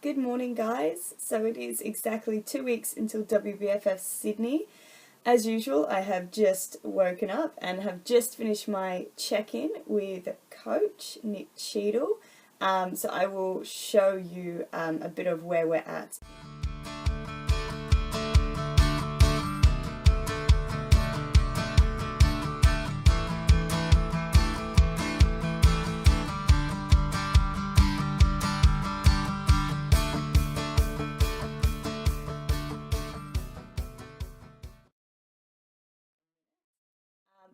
Good morning, guys. So it is exactly 2 weeks until WBFF Sydney. As usual, I have just woken up and have just finished my check-in with Coach Nick Cheadle. So I will show you a bit of where we're at.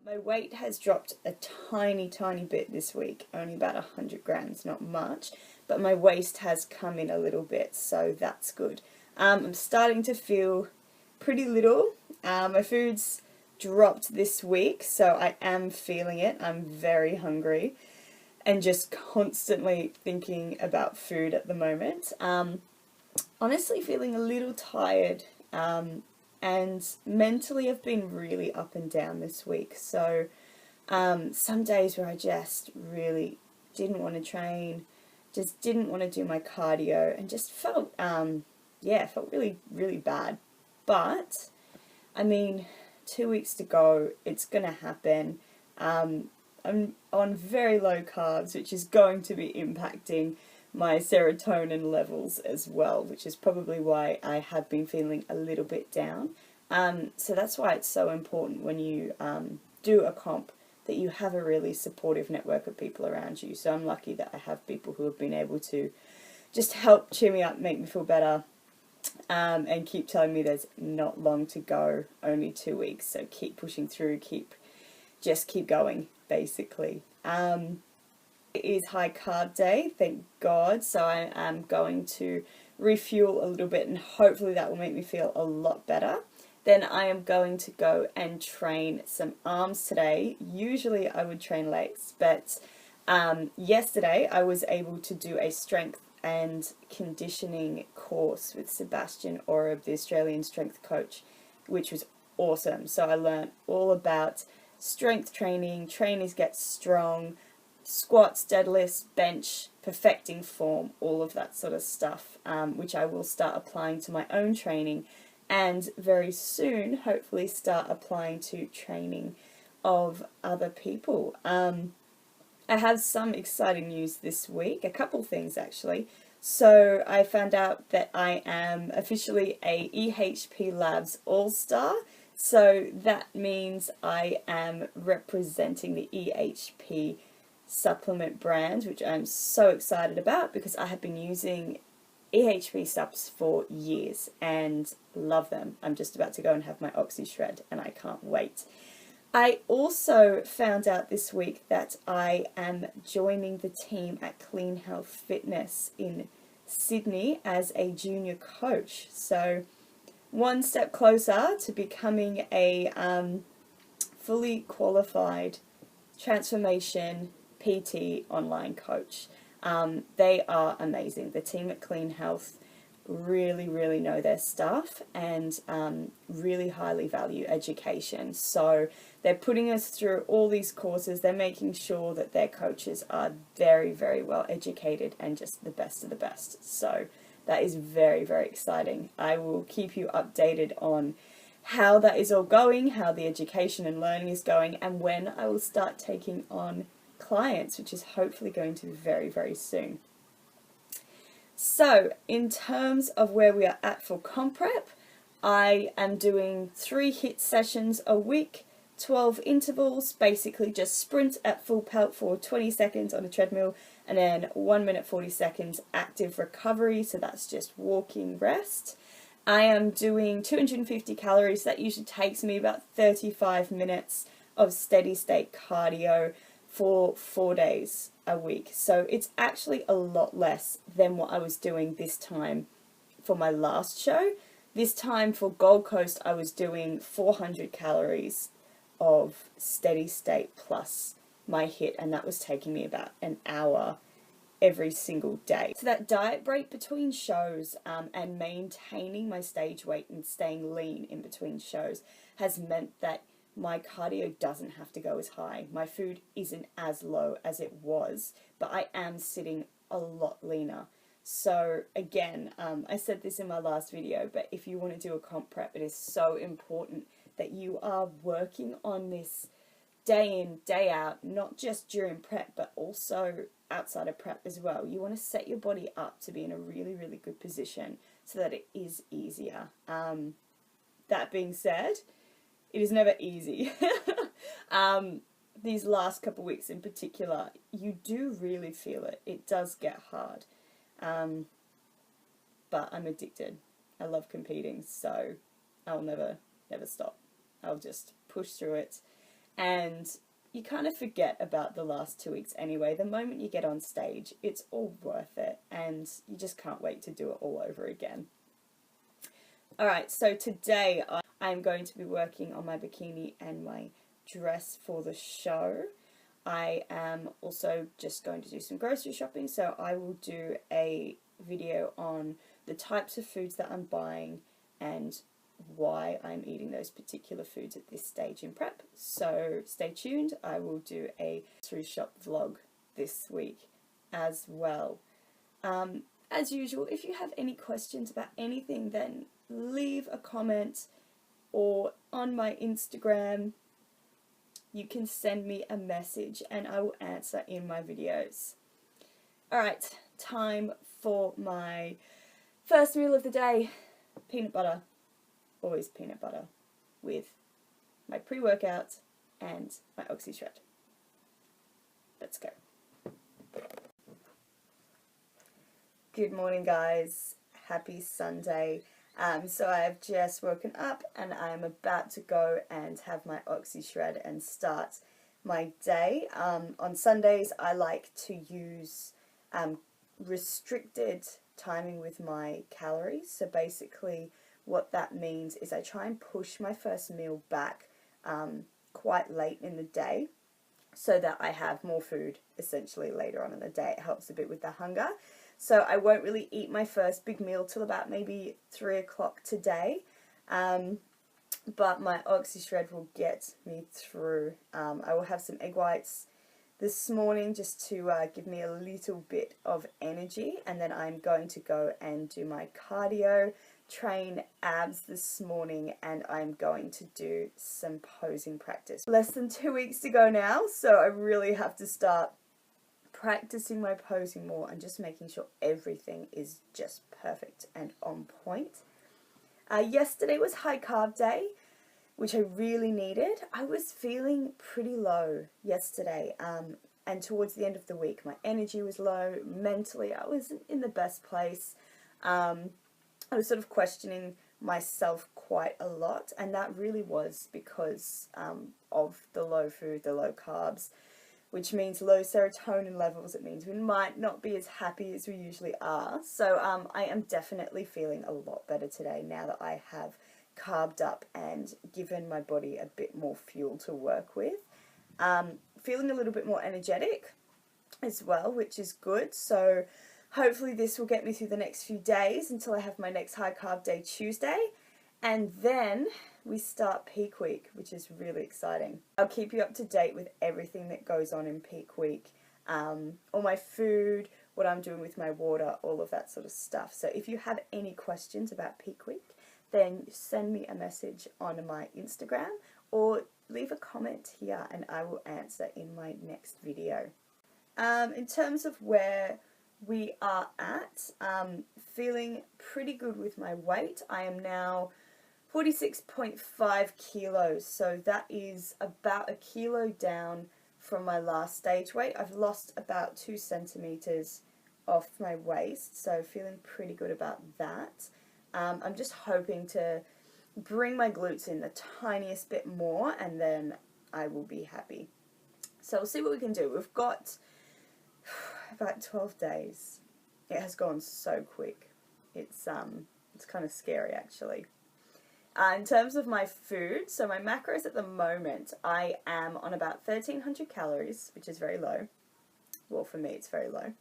My weight has dropped a tiny bit this week, only about 100 grams, not much, but my waist has come in a little bit, so that's good. I'm starting to feel pretty little. My food's dropped this week, so I am feeling it. I'm very hungry and just constantly thinking about food at the moment. Honestly feeling a little tired. And mentally I've been really up and down this week. So some days where I just really didn't want to train, just didn't want to do my cardio, and just felt felt really bad. But I mean, 2 weeks to go, it's gonna happen. I'm on very low carbs, which is going to be impacting my serotonin levels as well, which is probably why I have been feeling a little bit down. So that's why it's so important when you do a comp that you have a really supportive network of people around you. So I'm lucky that I have people who have been able to just help cheer me up, make me feel better, and keep telling me there's not long to go, only 2 weeks. So keep pushing through, keep going, basically. It is high carb day, thank God, so I am going to refuel a little bit and hopefully that will make me feel a lot better. Then I am going to go and train some arms today. Usually I would train legs, but yesterday I was able to do a strength and conditioning course with Sebastian Oreb, the Australian strength coach, which was awesome. So I learned all about strength training, trainers get strong, squats, deadlifts, bench, perfecting form, all of that sort of stuff, which I will start applying to my own training and very soon hopefully start applying to training of other people. I have some exciting news this week, a couple things actually. So I found out that I am officially a EHP Labs All-Star. So that means I am representing the EHP supplement brand, which I'm so excited about because I have been using EHP subs for years and love them. I'm just about to go and have my Oxy Shred and I can't wait. I also found out this week that I am joining the team at Clean Health Fitness in Sydney as a junior coach. So one step closer to becoming a fully qualified transformation PT online coach. They are amazing. The team at Clean Health really know their stuff and really highly value education. So they're putting us through all these courses. They're making sure that their coaches are very well educated and just the best of the best. So that is very exciting. I will keep you updated on how that is all going, how the education and learning is going, and when I will start taking on clients, which is hopefully going to be very soon. So in terms of where we are at for comp prep, I am doing 3 HIIT sessions a week, 12 intervals, basically just sprint at full pelt for 20 seconds on a treadmill, and then 1 minute 40 seconds active recovery, so that's just walking rest. I am doing 250 calories. That usually takes me about 35 minutes of steady state cardio for 4 days a week. So it's actually a lot less than what I was doing this time for my last show. This time for Gold Coast, I was doing 400 calories of steady state plus my HIIT, and that was taking me about an hour every single day. So that diet break between shows and maintaining my stage weight and staying lean in between shows has meant that my cardio doesn't have to go as high. My food isn't as low as it was, but I am sitting a lot leaner. So again, I said this in my last video, but if you want to do a comp prep, it is so important that you are working on this day in, day out, not just during prep, but also outside of prep as well. You want to set your body up to be in a really, really good position so that it is easier. That being said, it is never easy. These last couple of weeks in particular, you do really feel it. It does get hard. But I'm addicted. I love competing, so I'll never stop. I'll just push through it. And you kind of forget about the last 2 weeks anyway. The moment you get on stage, it's all worth it, and you just can't wait to do it all over again. Alright, so today I'm going to be working on my bikini and my dress for the show. I am also just going to do some grocery shopping, so I will do a video on the types of foods that I'm buying and why I'm eating those particular foods at this stage in prep. So stay tuned. I will do a grocery shop vlog this week as well. As usual, if you have any questions about anything, then leave a comment, or on my Instagram you can send me a message and I will answer in my videos. Alright, time for my first meal of the day. Peanut butter. Always peanut butter with my pre-workout and my Oxy Shred. Let's go. Good morning, guys. Happy Sunday. So I've just woken up and I'm about to go and have my Oxy Shred and start my day. On Sundays I like to use restricted timing with my calories. So basically what that means is I try and push my first meal back quite late in the day so that I have more food essentially later on in the day. It helps a bit with the hunger. So I won't really eat my first big meal till about maybe 3 o'clock today. But my Oxy Shred will get me through. I will have some egg whites this morning just to give me a little bit of energy. And then I'm going to go and do my cardio, train abs this morning, and I'm going to do some posing practice. Less than 2 weeks to go now, so I really have to start practicing my posing more and just making sure everything is just perfect and on point. Yesterday was high carb day, which I really needed. I was feeling pretty low yesterday, and towards the end of the week my energy was low. Mentally I wasn't in the best place. I was sort of questioning myself quite a lot, and that really was because of the low food, the low carbs, which means low serotonin levels. It means we might not be as happy as we usually are. So I am definitely feeling a lot better today now that I have carved up and given my body a bit more fuel to work with. Feeling a little bit more energetic as well, which is good. So hopefully this will get me through the next few days until I have my next high carb day Tuesday. And then we start peak week, which is really exciting. I'll keep you up to date with everything that goes on in peak week. All my food, what I'm doing with my water, all of that sort of stuff. So if you have any questions about peak week, then send me a message on my Instagram or leave a comment here and I will answer in my next video. In terms of where we are at, feeling pretty good with my weight. I am now 46.5 kilos, so that is about a kilo down from my last stage weight. I've lost about 2 centimeters off my waist, so feeling pretty good about that. I'm just hoping to bring my glutes in the tiniest bit more and then I will be happy. So we'll see what we can do. We've got about 12 days. It has gone so quick. It's kind of scary actually. In terms of my food, so my macros at the moment, I am on about 1,300 calories, which is very low. Well, for me, it's very low.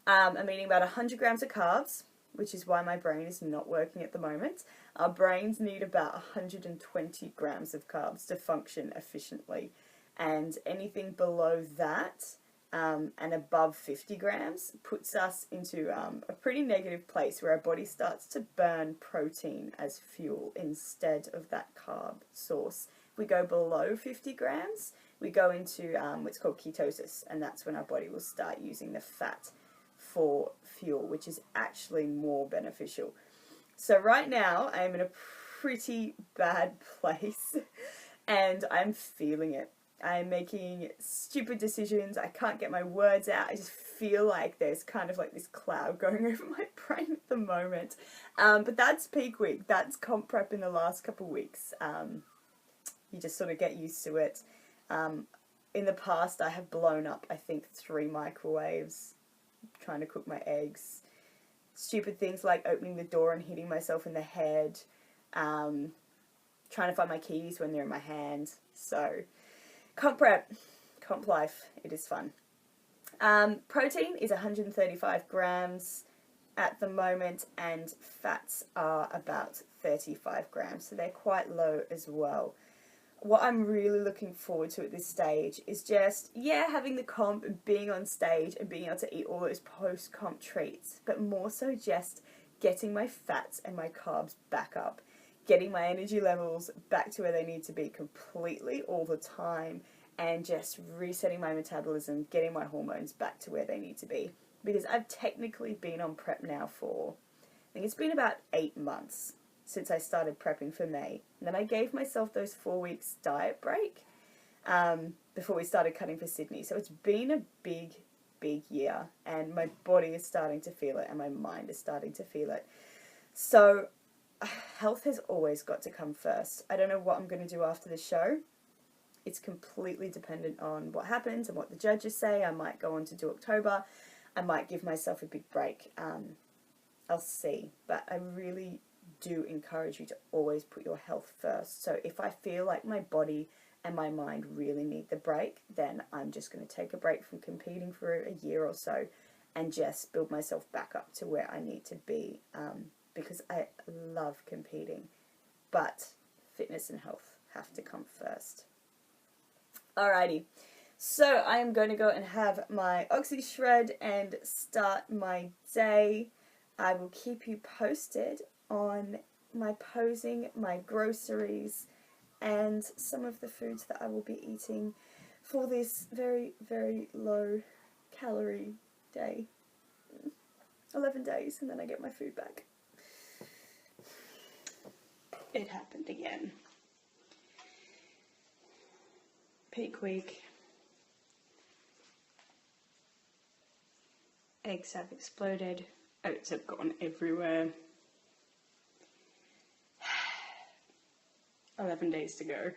I'm eating about 100 grams of carbs, which is why my brain is not working at the moment. Our brains need about 120 grams of carbs to function efficiently, and anything below that and above 50 grams puts us into a pretty negative place where our body starts to burn protein as fuel instead of that carb source. If we go below 50 grams, we go into what's called ketosis, and that's when our body will start using the fat for fuel, which is actually more beneficial. So right now, I'm in a pretty bad place, and I'm feeling it. I'm making stupid decisions. I can't get my words out. I just feel like there's kind of like this cloud going over my brain at the moment. But that's peak week. That's comp prep in the last couple of weeks. You just sort of get used to it. In the past, I have blown up, I think, 3 microwaves trying to cook my eggs. Stupid things like opening the door and hitting myself in the head. Trying to find my keys when they're in my hand. So comp prep, comp life, it is fun. Protein is 135 grams at the moment, and fats are about 35 grams, so they're quite low as well. What I'm really looking forward to at this stage is just, having the comp and being on stage and being able to eat all those post-comp treats, but more so just getting my fats and my carbs back up, getting my energy levels back to where they need to be completely all the time, and just resetting my metabolism, getting my hormones back to where they need to be. Because I've technically been on prep now for, I think it's been about 8 months since I started prepping for May. And then I gave myself those 4 weeks diet break before we started cutting for Sydney. So it's been a big, big year, and my body is starting to feel it, and my mind is starting to feel it. So health has always got to come first. I don't know what I'm going to do after the show. It's completely dependent on what happens and what the judges say. I might go on to do October. I might give myself a big break. I'll see. But I really do encourage you to always put your health first. So if I feel like my body and my mind really need the break, then I'm just going to take a break from competing for a year or so and just build myself back up to where I need to be, because I love competing, but fitness and health have to come first. Alrighty, so I am going to go and have my Oxy Shred and start my day. I will keep you posted on my posing, my groceries, and some of the foods that I will be eating for this very, very low calorie day. 11 days, and then I get my food back. It happened again. Peak week. Eggs have exploded. Oats have gone everywhere. 11 days to go.